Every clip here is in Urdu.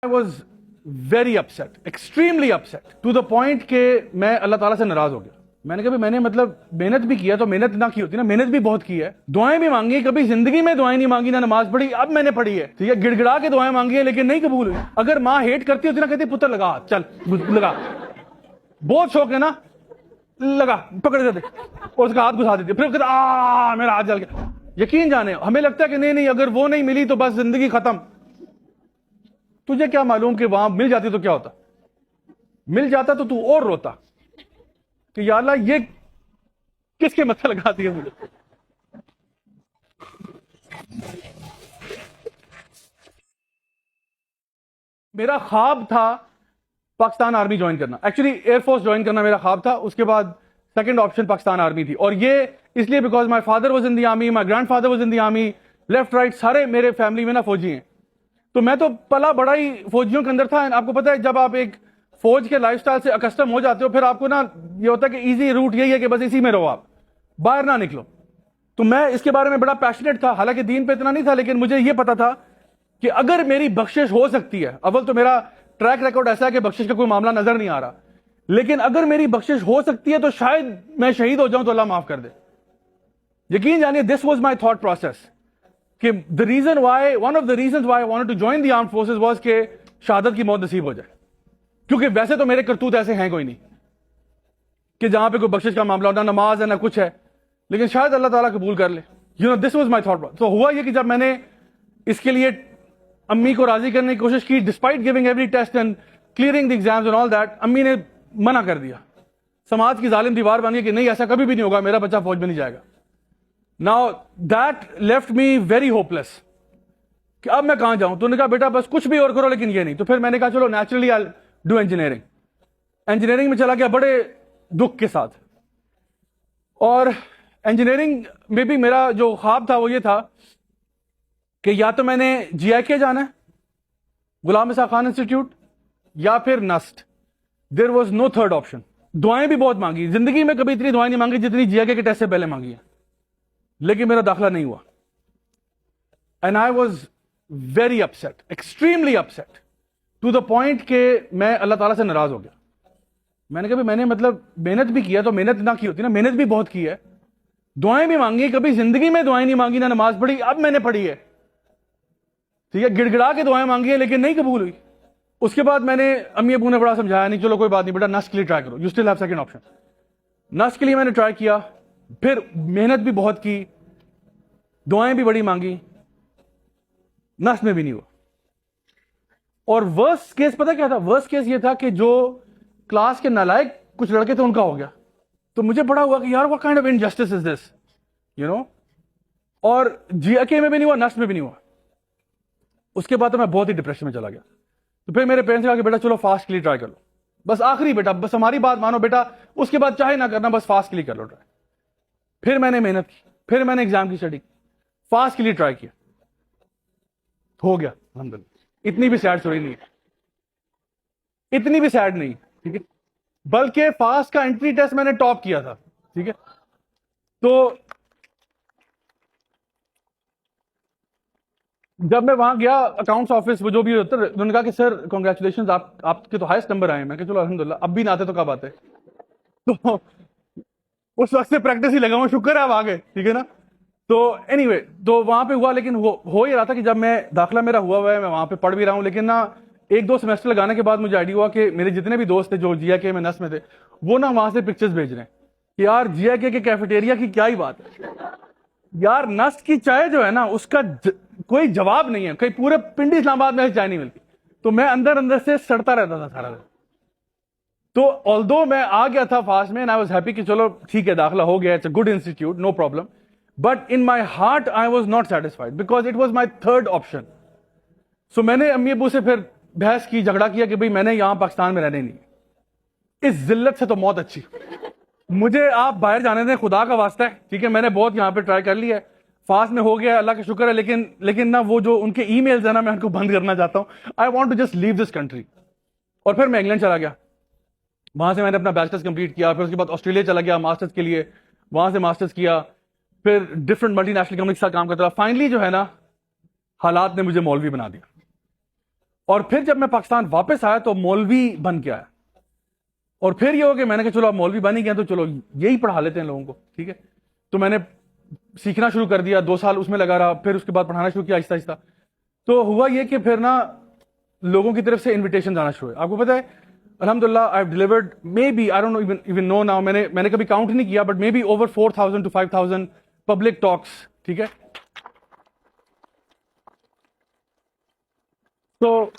I was very upset, extremely upset, to the point کہ میں اللہ تعالیٰ سے ناراض ہو گیا. میں نے کہا میں نے مطلب محنت بھی کیا تو محنت نہ کی ہوتی نا, محنت بھی بہت کی ہے, دعائیں بھی مانگی, کبھی زندگی میں دعائیں نہیں مانگی, نہ نماز پڑھی, اب میں نے پڑھی ہے, ٹھیک ہے, گڑ گڑا کے دعائیں مانگی ہیں لیکن نہیں قبول ہوئی. اگر ماں ہیٹ کرتی ہوتی نا, کہتی پتر لگا ہاتھ, چل لگا, بہت شوق ہے نا, لگا, پکڑ دیتے اور اس کا ہاتھ گھسا دیتی, پھر کہتے میرا ہاتھ جل گیا. یقین جانے ہمیں لگتا ہے کہ نہیں اگر وہ نہیں ملی تو بس زندگی ختم. تجھے کیا معلوم کہ وہاں مل جاتی تو کیا ہوتا, مل جاتا تو اور روتا کہ یا اللہ یہ کس کے متھے لگاتی ہے مجھے. میرا خواب تھا پاکستان آرمی جوائن کرنا, ایکچولی ایئر فورس جوائن کرنا میرا خواب تھا. اس کے بعد سیکنڈ آپشن پاکستان آرمی تھی, اور یہ اس لیے because my father was in the army, my grand father was in the army, left right سارے میرے فیملی میں نا فوجی ہیں. تو میں تو پلا بڑا ہی فوجیوں کے اندر تھا. آپ کو پتا ہے جب آپ ایک فوج کے لائف سٹائل سے اکسٹم ہو جاتے ہو, پھر آپ کو نا یہ ہوتا ہے کہ ایزی روٹ یہی ہے کہ بس اسی میں رہو, آپ باہر نہ نکلو. تو میں اس کے بارے میں بڑا پیشنیٹ تھا, حالانکہ دین پہ اتنا نہیں تھا, لیکن مجھے یہ پتا تھا کہ اگر میری بخشش ہو سکتی ہے, اول تو میرا ٹریک ریکارڈ ایسا ہے کہ بخشش کا کوئی معاملہ نظر نہیں آ رہا, لیکن اگر میری بخشش ہو سکتی ہے تو شاید میں شہید ہو جاؤں تو اللہ معاف کر دے. یقین جانیے this was my thought process کہ one of the reasons why I wanted to join the armed forces was کہ شہادت کی موت نصیب ہو جائے. کیونکہ ویسے تو میرے کرتوت ایسے ہیں کوئی نہیں کہ جہاں پہ کوئی بخشش کا معاملہ ہو, نہ نماز ہے نہ کچھ ہے, لیکن شاید اللہ تعالیٰ قبول کر لے. دس واز مائی تھاٹ. تو ہوا یہ کہ جب میں نے اس کے لیے امی کو راضی کرنے کی کوشش کی, despite giving every test and clearing the exams and all that, امی نے منع کر دیا. سماج کی ظالم دیوار بن گئی کہ نہیں ایسا کبھی بھی نہیں ہوگا, میرا بچہ فوج میں نہیں جائے گا. Now that left me very hopeless کہ اب میں کہاں جاؤں. تو نے کہا بیٹا بس کچھ بھی اور کرو لیکن یہ نہیں. تو پھر میں نے کہا چلو naturally I'll do engineering. Engineering میں چلا گیا بڑے دکھ کے ساتھ, اور انجینئرنگ میں بھی میرا جو خواب تھا وہ یہ تھا کہ یا تو میں نے جی آئی کے جانا ہے, غلام اسحاق خان انسٹیٹیوٹ, یا پھر NUST. There was no third option. دعائیں بھی بہت مانگی, زندگی میں کبھی اتنی دعائیں نہیں مانگی جتنی جی آئی کے ٹیسٹ سے پہلے مانگی ہیں, لیکن میرا داخلہ نہیں ہوا. And I was very upset, extremely upset, to the point کہ میں اللہ تعالیٰ سے ناراض ہو گیا. میں نے کہا میں نے مطلب محنت بھی کیا تو محنت نہ کی ہوتی نا, محنت بھی بہت کی ہے, دعائیں بھی مانگی, کبھی زندگی میں دعائیں نہیں مانگی, نہ نماز پڑھی, اب میں نے پڑھی ہے, ٹھیک ہے, گڑ گڑا کے دعائیں مانگی ہیں لیکن نہیں قبول ہوئی. اس کے بعد میں نے امی ابو نے بڑا سمجھایا, نہیں چلو کوئی بات نہیں بیٹا, نسٹ کے لیے ٹرائی کرو, you still have second option. NUST کے لیے میں نے ٹرائی کیا, پھر محنت بھی بہت کی, دعائیں بھی بڑی مانگی, نسٹ میں بھی نہیں ہوا. اور ورسٹ کیس پتہ کیا تھا؟ ورسٹ کیس یہ تھا کہ جو کلاس کے نالائق کچھ لڑکے تھے ان کا ہو گیا. تو مجھے بڑا ہوا کہ یار what kind of injustice is this, you know. اور جی اے کے میں بھی نہیں ہوا, نسٹ میں بھی نہیں ہوا. اس کے بعد تو میں بہت ہی ڈپریشن میں چلا گیا. تو پھر میرے پیرنٹس نے کہا کہ بیٹا چلو فاسٹ کے لیے ٹرائی کر لو, بس آخری بیٹا, بس ہماری بات مانو بیٹا, اس کے بعد چاہے نہ کرنا, بس فاسٹ کے لیے کر لو ٹرائی. پھر میں نے محنت کی, پھر میں نے ایگزام کی اسٹڈی, فاسٹ کے لیے ٹرائی کیا, ہو گیا الحمدللہ. اتنی بھی سیڈ سٹوری نہیں ہے, اتنی بھی سیڈ نہیں, ٹھیک ہے, بلکہ فاسٹ کا انٹری ٹیسٹ میں نے ٹاپ کیا تھا, ٹھیک ہے. تو جب میں وہاں گیا اکاؤنٹس آفس, وہ جو بھی ہوتا ہے, انہوں نے کہا کہ سر کنگریچولیشن, آپ کے تو ہائیسٹ نمبر آئے ہیں. میں کہ چلو الحمدللہ, اب بھی نہ آتے تو کیا بات ہے. تو اس وقت سے پریکٹس ہی لگا ہوں, شکر ہے آپ آ گئے, ٹھیک ہے نا. تو اینی وے, تو وہاں پہ ہوا, لیکن ہو یہ رہا تھا کہ جب میں داخلہ میرا ہوا ہے, میں وہاں پہ پڑھ بھی رہا ہوں, لیکن نا ایک دو سیمسٹر لگانے کے بعد مجھے آئیڈیا ہوا کہ میرے جتنے بھی دوست تھے جو جی آئی کے میں نس میں تھے, وہ نا وہاں سے پکچرز بھیج رہے ہیں کہ یار جی آئی کے کیفیٹیریا کی کیا ہی بات ہے, یار نسٹ کی چائے جو ہے نا اس کا کوئی جواب نہیں ہے, کہیں پورے پنڈی اسلام آباد میں چائے نہیں ملتی. تو میں اندر سے سڑتا رہتا تھا سارا دن. تو آلدو میں آ گیا تھا فاسٹ میں, اینڈ آئی واز ہیپی کہ چلو ٹھیک ہے داخلہ ہو گیا, it's a good institute, no problem. But in my heart I was not satisfied because it was my third option. So میں نے امی ابو سے پھر بحث کی, جھگڑا کیا کہ بھائی میں نے یہاں پاکستان میں رہنے نہیں, اس ذلت سے تو موت اچھی, مجھے آپ باہر جانے دیں, خدا کا واسطہ ہے, ٹھیک ہے. میں نے بہت یہاں پہ ٹرائی کر لی ہے, فاسٹ میں ہو گیا, اللہ کا شکر ہے, لیکن نا وہ جو ان کے ای میلز ہیں نا, میں ان کو بند کرنا چاہتا ہوں. I want to just leave this country. اور پھر میں انگلینڈ چلا گیا, وہاں سے میں نے اپنا بیچلرز کمپلیٹ کیا. پھر اس کے بعد آسٹریلیا چلا گیا ماسٹرز کے لیے, وہاں سے ماسٹرز کیا, پھر ڈفرنٹ ملٹی نیشنل کمپنی کے ساتھ کام کرتا رہا. فائنلی جو ہے نا حالات نے مجھے مولوی بنا دیا, اور پھر جب میں پاکستان واپس آیا تو مولوی بن کے آیا, اور پھر یہ ہو کہ میں نے کہا چلو اب مولوی بن ہی گیا تو چلو یہی پڑھا لیتے ہیں لوگوں کو, ٹھیک ہے. تو میں نے سیکھنا شروع کر دیا, 2 سال اس میں لگا رہا, پھر اس کے بعد پڑھانا شروع کیا آہستہ آہستہ. تو ہوا یہ کہ پھر نا لوگوں کی طرف سے انویٹیشن آنا شروع ہوئے. آپ کو پتہ ہے الحمدللہ I have delivered may be I don't even know now, میں نے کبھی کاؤنٹ نہیں کیا, but may be over 4000 to 5000 public talks, ٹھیک ہے. تو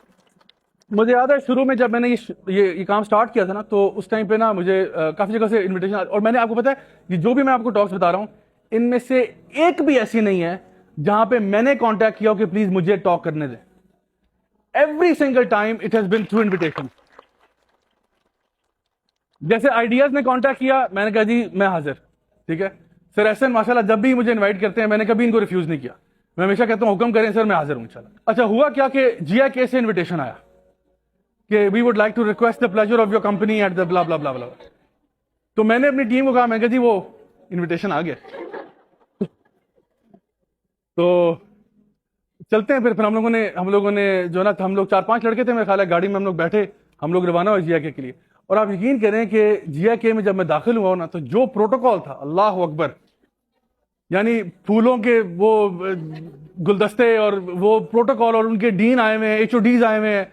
مجھے یاد ہے شروع میں جب میں نے یہ کام سٹارٹ کیا تھا نا, تو اس ٹائم پہ نا مجھے کافی جگہ سے انویٹیشن, اور میں نے آپ کو پتا ہے یہ جو بھی میں آپ کو ٹاکس بتا رہا ہوں ان میں سے ایک بھی ایسی نہیں ہے جہاں پہ میں نے کانٹیکٹ کیا ہو کہ پلیز مجھے ٹاک کرنے دیں. Every single time it has been through invitation. جیسے آئیڈیاز نے کانٹیکٹ کیا, میں نے کہا جی میں حاضر, ٹھیک ہے. سر احسن ماشاءاللہ جب بھی مجھے انوائٹ کرتے ہیں میں نے کبھی ان کو ریفیوز نہیں کیا, میں ہمیشہ کہتا ہوں حکم کریں سر میں حاضر ہوں انشاءاللہ. اچھا ہوا کیا کہ جی آئی کے سے انویٹیشن آیا کہ we would like to request the pleasure of your company at the blah blah blah بلا. تو میں نے اپنی ٹیم کو کہا, میں کہا جی وہ انویٹیشن آ گیا, تو چلتے ہیں. پھر ہم لوگوں نے جو نا ہم لوگ 4-5 لڑکے تھے میرے خیال ہے, گاڑی میں ہم لوگ بیٹھے, ہم لوگ روانہ ہوئے جی آئی کے لیے. اور آپ یقین کریں کہ جی آئی کے میں جب میں داخل ہوا نا تو جو پروٹوکال تھا, اللہ اکبر, یعنی پھولوں کے وہ گلدستے اور وہ پروٹوکال, اور ان کے ڈین آئے ہوئے ہیں, ایچ او ڈیز آئے ہوئے ہیں,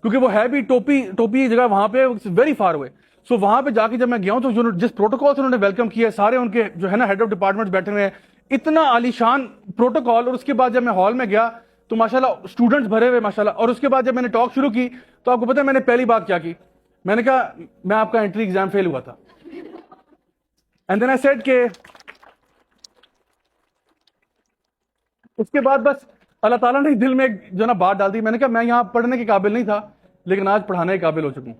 کیونکہ وہ ہے بھی ٹوپی جگہ وہاں پہ ویری فار ہوئے. سو وہاں پہ جا کے جب میں گیا ہوں تو جس پروٹوکال سے انہوں نے ویلکم کیا, سارے ان کے جو ہے نا ہیڈ آف ڈپارٹمنٹ بیٹھے ہوئے ہیں, اتنا عالیشان پروٹوکال. اور اس کے بعد جب میں ہال میں گیا تو ماشاءاللہ اسٹوڈنٹس بھرے ہوئے ماشاءاللہ. اور اس کے بعد جب میں نے ٹاک شروع کی تو آپ کو پتہ ہے میں نے پہلی بات کیا کی, میں نے کہا میں آپ کا انٹری ایگزام فیل ہوا تھا. اینڈ دین آئی سیڈ کہ اس کے بعد بس اللہ تعالیٰ نے دل میں جو نا بات ڈال دی. میں نے کہا میں یہاں پڑھنے کے قابل نہیں تھا لیکن آج پڑھانے کے قابل ہو چکا ہوں.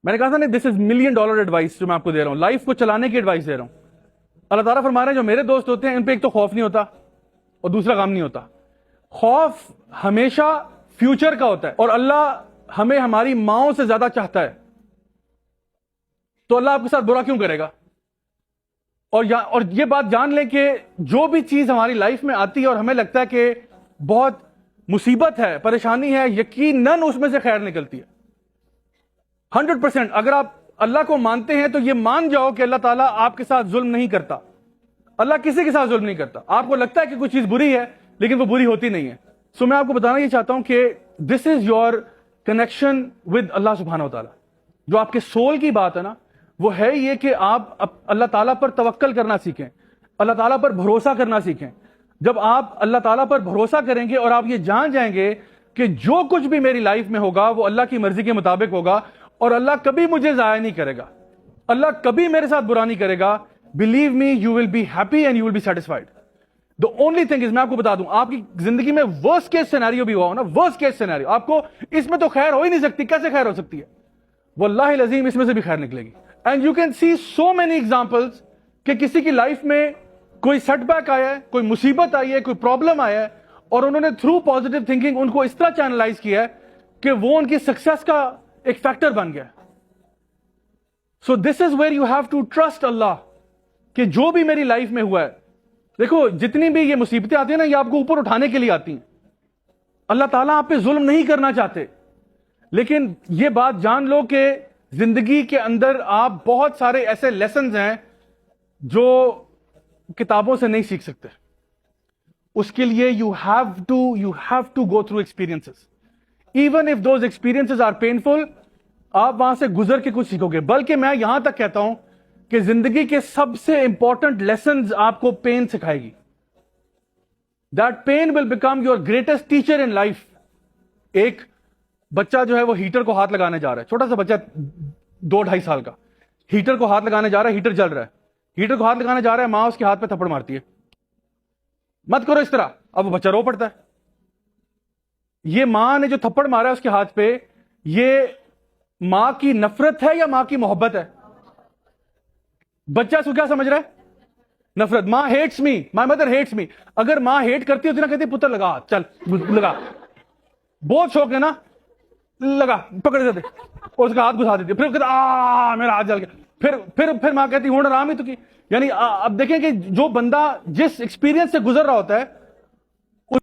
میں نے کہا تھا نہیں دس از $1 million ایڈوائس جو میں آپ کو دے رہا ہوں, لائف کو چلانے کی ایڈوائس دے رہا ہوں. اللہ تعالیٰ فرما رہے ہیں جو میرے دوست ہوتے ہیں ان پہ ایک تو خوف نہیں ہوتا اور دوسرا غم نہیں ہوتا. خوف ہمیشہ فیوچر کا ہوتا ہے, اور اللہ ہمیں ہماری ماؤں سے زیادہ چاہتا ہے, تو اللہ آپ کے ساتھ برا کیوں کرے گا. اور یہ بات جان لیں کہ جو بھی چیز ہماری لائف میں آتی ہے اور ہمیں لگتا ہے کہ بہت مصیبت ہے, پریشانی ہے, یقیناً اس میں سے خیر نکلتی ہے 100%. اگر آپ اللہ کو مانتے ہیں تو یہ مان جاؤ کہ اللہ تعالیٰ آپ کے ساتھ ظلم نہیں کرتا. اللہ کسی کے ساتھ ظلم نہیں کرتا. آپ کو لگتا ہے کہ کوئی چیز بری ہے لیکن وہ بری ہوتی نہیں ہے. سو میں آپ کو بتانا یہ چاہتا ہوں کہ دس از یور کنیکشن ود اللہ سبحانہ و تعالیٰ. جو آپ کے سول کی بات ہے نا وہ ہے یہ کہ آپ اللہ تعالیٰ پر توکل کرنا سیکھیں, اللہ تعالیٰ پر بھروسہ کرنا سیکھیں. جب آپ اللہ تعالیٰ پر بھروسہ کریں گے اور آپ یہ جان جائیں گے کہ جو کچھ بھی میری لائف میں ہوگا وہ اللہ کی مرضی کے مطابق ہوگا, اور اللہ کبھی مجھے ضائع نہیں کرے گا, اللہ کبھی میرے ساتھ برا نہیں کرے گا, believe me you will be happy and you will be satisfied. The only thing is, میں آپ کو بتا دوں, آپ کی زندگی میں ورسٹ کیس سینیریو بھی ہوا ہو نا, ورسٹ کیس سینیریو, آپ کو اس میں تو خیر ہو ہی نہیں سکتی, کیسے خیر ہو سکتی ہے, واللہ العظیم اس میں سے بھی خیر نکلے گی. And you can see so many examples کہ کسی کی لائف میں کوئی سیٹ بیک آیا ہے, کوئی مصیبت آئی ہے, کوئی پرابلم آیا ہے, اور انہوں نے تھرو پازیٹیو تھنکنگ ان کو اس طرح چینلائز کیا ہے کہ وہ ان کی سکسیس کا ایک فیکٹر بن گیا. So this is where you have to trust Allah کہ جو بھی میری لائف میں ہوا ہے, دیکھو جتنی بھی یہ مصیبتیں آتی ہیں نا یہ آپ کو اوپر اٹھانے کے لیے آتی ہیں. اللہ تعالیٰ آپ پہ ظلم نہیں کرنا چاہتے, لیکن یہ بات جان لو کہ زندگی کے اندر آپ بہت سارے ایسے لیسنز ہیں جو کتابوں سے نہیں سیکھ سکتے. اس کے لیے you have to go through experiences, even if those experiences are painful. آپ وہاں سے گزر کے کچھ سیکھو گے. بلکہ میں یہاں تک کہتا ہوں کہ زندگی کے سب سے امپورٹنٹ لیسنز آپ کو پین سکھائے گی. That pain will become your greatest teacher in life. ایک بچہ جو ہے وہ ہیٹر کو ہاتھ لگانے جا رہا ہے, چھوٹا سا بچہ 2-2.5 سال کا, ہیٹر کو ہاتھ لگانے جا رہا ہے, ہیٹر جل رہا ہے, ہیٹر کو ہاتھ لگانے جا رہا ہے, ماں اس کے ہاتھ پہ تھپڑ مارتی ہے, مت کرو اس طرح. اب وہ بچہ رو پڑتا ہے. یہ ماں نے جو تھپڑ مارا ہے اس کے ہاتھ پہ, یہ ماں کی نفرت ہے یا ماں کی محبت ہے؟ بچہ اس کو کیا سمجھ رہا ہے؟ نفرت. ماں hates me, my mother hates me. اگر ماں ہیٹ کرتی ہوتی نا کہتی پتر لگا, چل لگا, بہت شوق ہے نا, لگا, پکڑ دیتے اور اس کا ہاتھ گھسا دیتی, پھر کہتا میرا ہاتھ جل گیا, پھر ماں کہتی ہوں آرام ہی تو کی. یعنی اب دیکھیں کہ جو بندہ جس ایکسپیرینس سے گزر رہا ہوتا ہے